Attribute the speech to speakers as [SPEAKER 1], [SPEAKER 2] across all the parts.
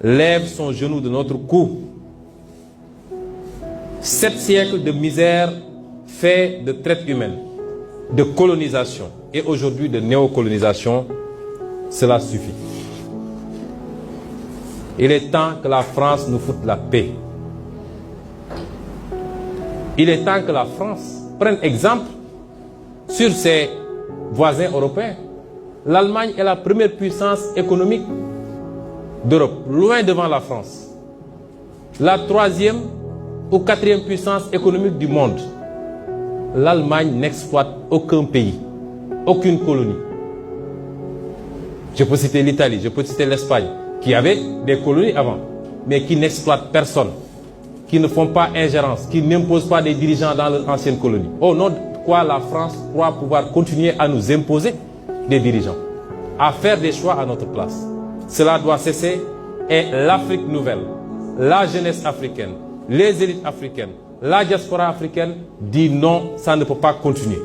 [SPEAKER 1] lève son genou de notre cou. 7 siècles de misère fait de traite humaine, de colonisation et aujourd'hui de néocolonisation, cela suffit. Il est temps que la France nous foute la paix. Il est temps que la France prenne exemple sur ses voisins européens. L'Allemagne est la première puissance économique d'Europe, loin devant la France. La 3e ou 4e puissance économique du monde. L'Allemagne n'exploite aucun pays, aucune colonie. Je peux citer l'Italie, je peux citer l'Espagne, qui avait des colonies avant, mais qui n'exploitent personne, qui ne font pas ingérence, qui n'imposent pas des dirigeants dans leur ancienne colonie. Au nom de quoi la France croit pouvoir continuer à nous imposer des dirigeants, à faire des choix à notre place. Cela doit cesser et l'Afrique nouvelle, la jeunesse africaine, les élites africaines, la diaspora africaine dit non, ça ne peut pas continuer.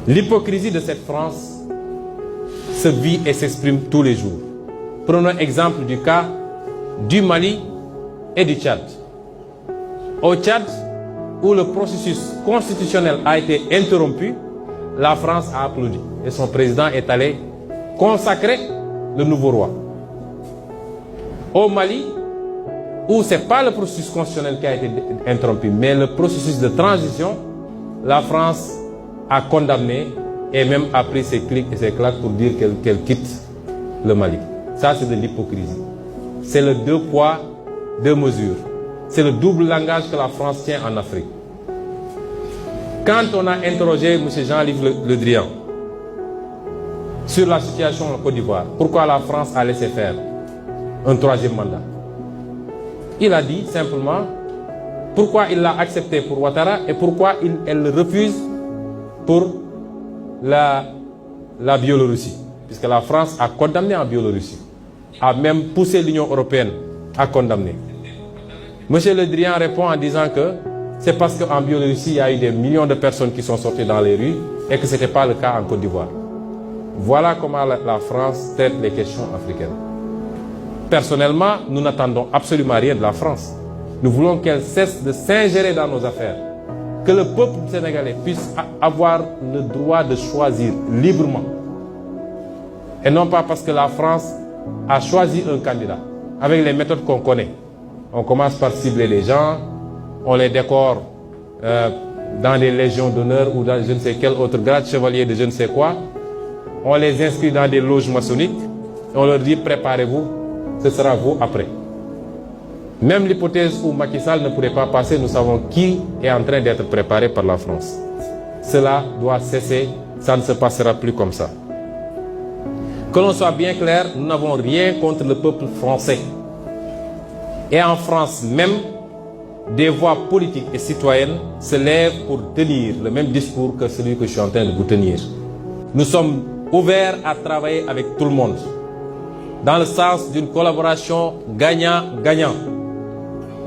[SPEAKER 1] L'hypocrisie de cette France se vit et s'exprime tous les jours. Prenons exemple du cas du Mali et du Tchad. Au Tchad, où le processus constitutionnel a été interrompu, la France a applaudi et son président est allé consacrer le nouveau roi. Au Mali, où ce n'est pas le processus constitutionnel qui a été interrompu, mais le processus de transition, la France a condamné et même a pris ses clics et ses claques pour dire qu'elle quitte le Mali. Ça, c'est de l'hypocrisie. C'est le 2 poids, 2 mesures. C'est le double langage que la France tient en Afrique. Quand on a interrogé M. Jean-Yves Le Drian sur la situation en Côte d'Ivoire, pourquoi la France a laissé faire un 3e mandat, il a dit simplement pourquoi il l'a accepté pour Ouattara et pourquoi elle le refuse pour la Biélorussie. Puisque la France a condamné en Biélorussie, a même poussé l'Union européenne à condamner. M. Le Drian répond en disant que c'est parce qu'en Biélorussie, il y a eu des millions de personnes qui sont sorties dans les rues et que ce n'était pas le cas en Côte d'Ivoire. Voilà comment la France traite les questions africaines. Personnellement, nous n'attendons absolument rien de la France. Nous voulons qu'elle cesse de s'ingérer dans nos affaires. Que le peuple sénégalais puisse avoir le droit de choisir librement. Et non pas parce que la France a choisi un candidat avec les méthodes qu'on connaît. On commence par cibler les gens, on les décore dans des légions d'honneur ou dans je ne sais quel autre grade chevalier de je ne sais quoi. On les inscrit dans des loges maçonniques et on leur dit préparez-vous, ce sera vous après. Même l'hypothèse où Macky Sall ne pourrait pas passer, nous savons qui est en train d'être préparé par la France. Cela doit cesser, ça ne se passera plus comme ça. Que l'on soit bien clair, nous n'avons rien contre le peuple français. Et en France même, des voix politiques et citoyennes se lèvent pour tenir le même discours que celui que je suis en train de vous tenir. Nous sommes ouverts à travailler avec tout le monde, dans le sens d'une collaboration gagnant-gagnant.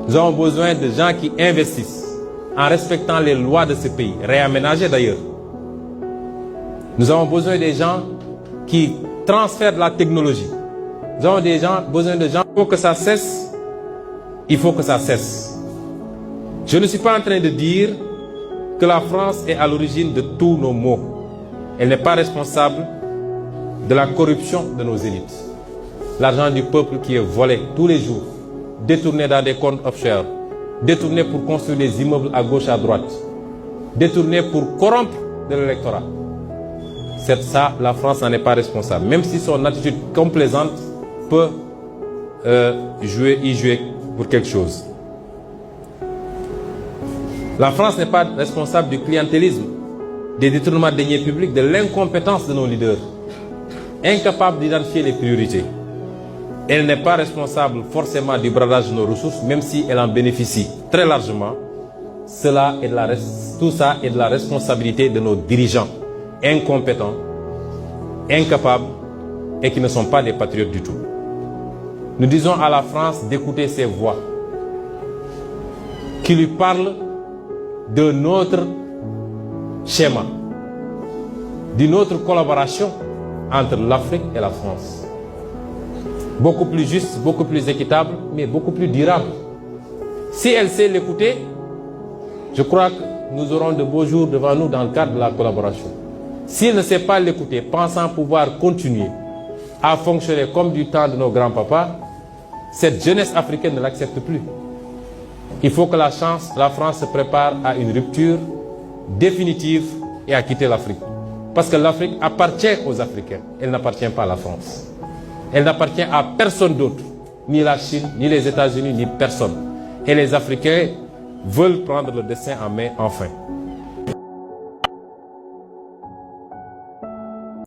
[SPEAKER 1] Nous avons besoin de gens qui investissent en respectant les lois de ce pays, réaménagées d'ailleurs. Nous avons besoin des gens qui transfèrent de la technologie. Nous avons besoin de gens. Il faut que ça cesse. Il faut que ça cesse. Je ne suis pas en train de dire que la France est à l'origine de tous nos maux. Elle n'est pas responsable de la corruption de nos élites. L'argent du peuple qui est volé tous les jours, détourné dans des comptes offshore, détourné pour construire des immeubles à gauche, à droite, détourné pour corrompre de l'électorat. C'est ça, la France n'en est pas responsable. Même si son attitude complaisante peut y jouer pour quelque chose. La France n'est pas responsable du clientélisme, des détournements de deniers publics, de l'incompétence de nos leaders, incapables d'identifier les priorités. Elle n'est pas responsable forcément du bradage de nos ressources, même si elle en bénéficie très largement. Tout ça est de la responsabilité de nos dirigeants, incompétents, incapables et qui ne sont pas des patriotes du tout. Nous disons à la France d'écouter ces voix qui lui parlent de notre schéma, d'une autre collaboration entre l'Afrique et la France. beaucoup plus juste, beaucoup plus équitable, mais beaucoup plus durable. Si elle sait l'écouter, je crois que nous aurons de beaux jours devant nous dans le cadre de la collaboration. Si elle ne sait pas l'écouter, pensant pouvoir continuer à fonctionner comme du temps de nos grands-papas, cette jeunesse africaine ne l'accepte plus. Il faut que la France se prépare à une rupture définitive et à quitter l'Afrique. Parce que l'Afrique appartient aux Africains, elle n'appartient pas à la France. Elle n'appartient à personne d'autre, ni la Chine, ni les États-Unis, ni personne. Et les Africains veulent prendre le destin en main enfin.